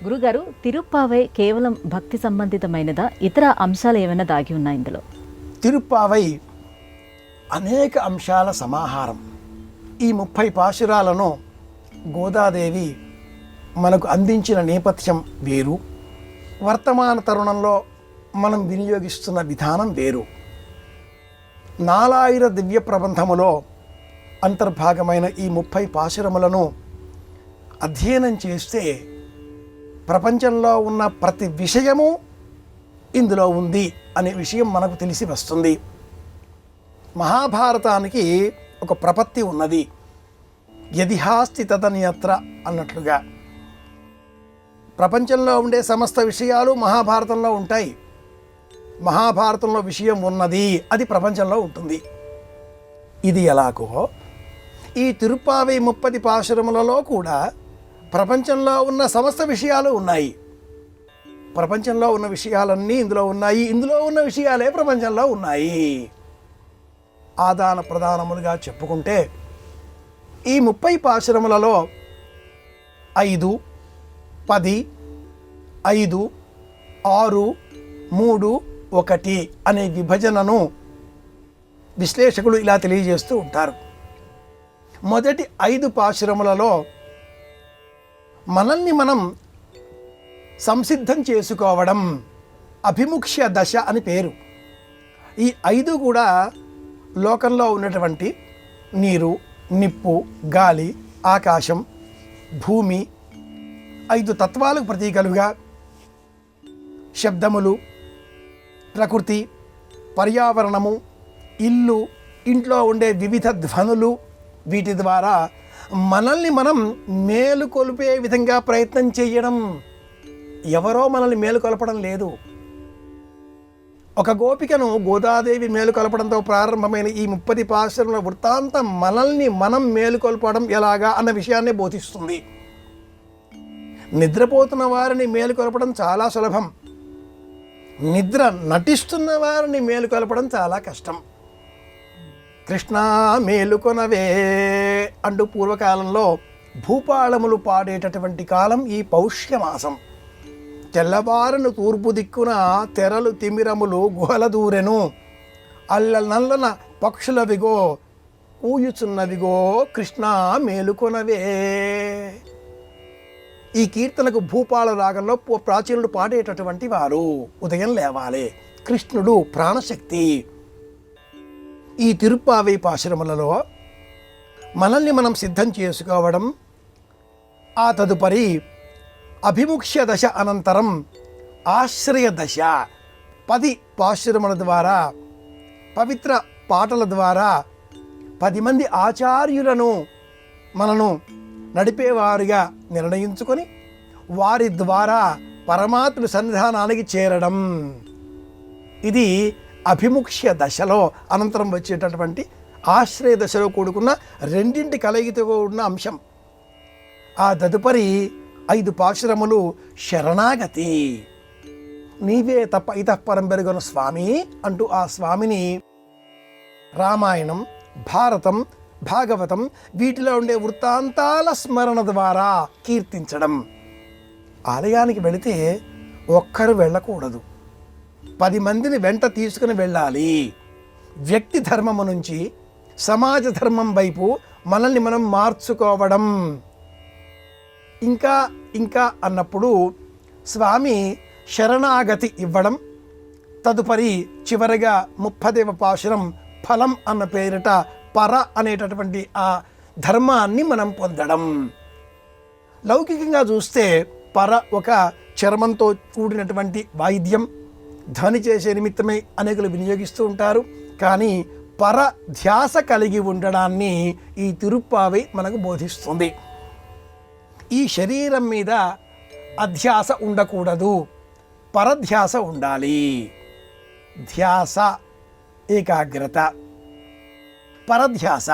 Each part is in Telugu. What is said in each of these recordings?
గురుగారు, తిరుప్పావై కేవలం భక్తి సంబంధితమైనదా? ఇతర అంశాలు ఏమైనా దాగి ఉన్నాయి ఇందులో? తిరుప్పావై అనేక అంశాల సమాహారం. ఈ 30 పాశురాలను గోదాదేవి మనకు అందించిన నేపథ్యం వేరు, వర్తమాన తరుణంలో మనం వినియోగిస్తున్న విధానం వేరు. నాలాయిర దివ్య ప్రబంధములో అంతర్భాగమైన ఈ 30 పాశురములను అధ్యయనం చేస్తే ప్రపంచంలో ఉన్న ప్రతి విషయము ఇందులో ఉంది అనే విషయం మనకు తెలిసి వస్తుంది. మహాభారతానికి ఒక ప్రపత్తి ఉన్నది, యదిహాస్తి తదన్యత్ర అన్నట్లుగా. ప్రపంచంలో ఉండే సమస్త విషయాలు మహాభారతంలో ఉంటాయి. మహాభారతంలో విషయం ఉన్నది, అది ప్రపంచంలో ఉంటుంది. ఇది ఎలాగో ఈ తిరుప్పావై 30 పాశురములలో కూడా ప్రపంచంలో ఉన్న సమస్త విషయాలు ఉన్నాయి. ప్రపంచంలో ఉన్న విషయాలన్నీ ఇందులో ఉన్నాయి, ఇందులో ఉన్న విషయాలే ప్రపంచంలో ఉన్నాయి. ఆదాన ప్రదానములుగా చెప్పుకుంటే ఈ 30 పాశురములలో 5, 10, 5, 6, 3, 1 అనే విభజనను విశ్లేషకులు ఇలా తెలియజేస్తూ ఉంటారు. మొదటి 5 పాశురములలో మనల్ని మనం సంసిద్ధం చేసుకోవడం అభిముఖ్య దశ అని పేరు. ఈ 5 కూడా లోకంలో ఉన్నటువంటి నీరు, నిప్పు, గాలి, ఆకాశం, భూమి 5 తత్వాలకు ప్రతీకలుగా శబ్దములు, ప్రకృతి, పర్యావరణము, ఇల్లు, ఇంట్లో ఉండే వివిధ ధ్వనులు, వీటి ద్వారా మనల్ని మనం మేలుకొల్పే విధంగా ప్రయత్నం చేయడం. ఎవరో మనల్ని మేలుకొల్పడం లేదు. ఒక గోపికను గోదాదేవి మేలుకొల్పడంతో ప్రారంభమైన ఈ 30 పాశురముల వృత్తాంతం మనల్ని మనం మేలుకొల్పడం ఎలాగా అన్న విషయాన్ని బోధిస్తుంది. నిద్రపోతున్న వారిని మేలుకొల్పడం చాలా సులభం, నిద్ర నటిస్తున్న వారిని మేలుకొల్పడం చాలా కష్టం. కృష్ణ మేలుకొనవే అంటూ పూర్వకాలంలో భూపాళములు పాడేటటువంటి కాలం ఈ పౌష్యమాసం. తెల్లవారును తూర్పు దిక్కున తెరలు తిమిరములు గుహల దూరెను, అల్ల నల్లన పక్షులవిగో ఊయుచున్నవిగో కృష్ణ మేలుకొనవే. ఈ కీర్తనకు భూపాల రాగంలో ప్రాచీనుడు పాడేటటువంటి వారు. ఉదయం లేవాలి, కృష్ణుడు ప్రాణశక్తి. ఈ తిరుప్పావై పాశురములలో మనల్ని మనం సిద్ధం చేసుకోవడం, ఆ తదుపరి అభిముఖ్య దశ అనంతరం ఆశ్రయ దశ. 10 పాశురముల ద్వారా, పవిత్ర పాటల ద్వారా 10 మంది ఆచార్యులను మనను నడిపేవారుగా నిర్ణయించుకొని వారి ద్వారా పరమాత్మ సన్నిధానానికి చేరడం. ఇది అభిముఖ్య దశలో అనంతరం వచ్చేటటువంటి ఆశ్రయ దశలో కూడుకున్న రెండింటి కలయికతో ఉన్న అంశం. ఆ తదుపరి 5 పాశురములు శరణాగతి. నీవే తప్ప ఇతఃపరం పెరుగను స్వామి అంటూ ఆ స్వామిని రామాయణం, భారతం, భాగవతం వీటిలో ఉండే వృత్తాంతాల స్మరణ ద్వారా కీర్తించడం. ఆలయానికి వెళితే ఒక్కరు వెళ్ళకూడదు, 10 మందిని వెంట తీసుకుని వెళ్ళాలి. వ్యక్తి ధర్మము నుంచి సమాజ ధర్మం వైపు మనల్ని మనం మార్చుకోవడం. ఇంకా ఇంకా అన్నప్పుడు స్వామి శరణాగతి ఇవ్వడం. తదుపరి చివరిగా 30వ పాశురం ఫలం అన్న పేరిట పర అనేటటువంటి ఆ ధర్మాన్ని మనం పొందడం. లౌకికంగా చూస్తే పర ఒక చర్మంతో కూడినటువంటి వాయిద్యం, ధ్వని చేసే నిమిత్తమై అనేకులు వినియోగిస్తూ ఉంటారు. కానీ పర ధ్యాస కలిగి ఉండడాన్ని ఈ తిరుప్పావై మనకు బోధిస్తుంది. ఈ శరీరం మీద అధ్యాస ఉండకూడదు, పరధ్యాస ఉండాలి. ధ్యాస ఏకాగ్రత, పరధ్యాస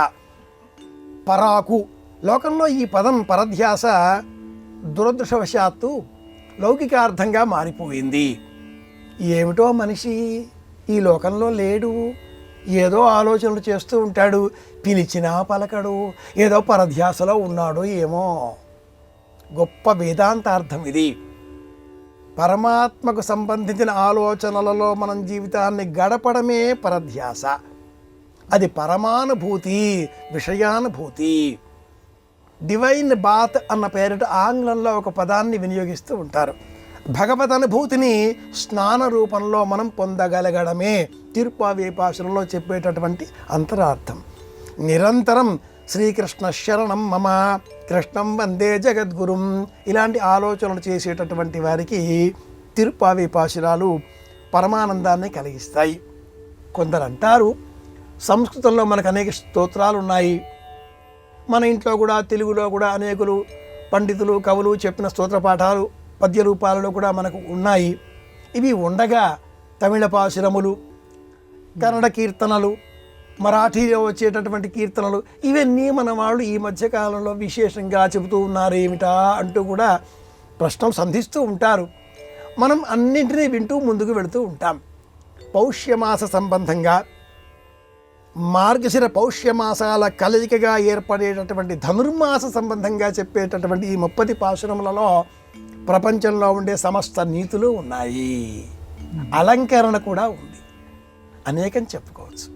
పరాకు. లోకంలో ఈ పదం పరధ్యాస దురదృష్టవశాత్తు లౌకికార్థంగా మారిపోయింది. ఏమిటో మనిషి ఈ లోకంలో లేడు, ఏదో ఆలోచనలు చేస్తూ ఉంటాడు, పిలిచినా పలకడు, ఏదో పరధ్యాసలో ఉన్నాడు ఏమో. గొప్ప వేదాంతార్థం ఇది. పరమాత్మకు సంబంధించిన ఆలోచనలలో మనం జీవితాన్ని గడపడమే పరధ్యాస. అది పరమానుభూతి, విషయానుభూతి. డివైన్ బాత్ అన్న పేరిట ఆంగ్లంలో ఒక పదాన్ని వినియోగిస్తూ ఉంటారు. భగవద్ అనుభూతిని స్నాన రూపంలో మనం పొందగలగడమే తిరుప్పావై భాషలో చెప్పేటటువంటి అంతరార్థం. నిరంతరం శ్రీకృష్ణ శరణం మమ, కృష్ణం వందే జగద్గురుం ఇలాంటి ఆలోచనలు చేసేటటువంటి వారికి తిరుప్పావై పాశురాలు పరమానందాన్ని కలిగిస్తాయి. కొందరు అంటారు, సంస్కృతంలో మనకు అనేక స్తోత్రాలు ఉన్నాయి, మన ఇంట్లో కూడా తెలుగులో కూడా అనేకులు పండితులు కవులు చెప్పిన స్తోత్ర పాఠాలు పద్య రూపాలలో కూడా మనకు ఉన్నాయి. ఇవి ఉండగా తమిళ పాశురములు, కన్నడ కీర్తనలు, మరాఠీలో వచ్చేటటువంటి కీర్తనలు ఇవన్నీ మన వాళ్ళు ఈ మధ్యకాలంలో విశేషంగా చెబుతూ ఉన్నారు ఏమిటా అంటూ కూడా ప్రశ్నలు సంధిస్తూ ఉంటారు. మనం అన్నింటినీ వింటూ ముందుకు వెళుతూ ఉంటాం. పౌష్యమాస సంబంధంగా మార్గశిర పౌష్యమాసాల కలయికగా ఏర్పడేటటువంటి ధనుర్మాస సంబంధంగా చెప్పేటటువంటి ఈ 30 పాశురములలో ప్రపంచంలో ఉండే సమస్త నీతులు ఉన్నాయి, అలంకరణ కూడా ఉంది, అనేకం చెప్పుకోవచ్చు.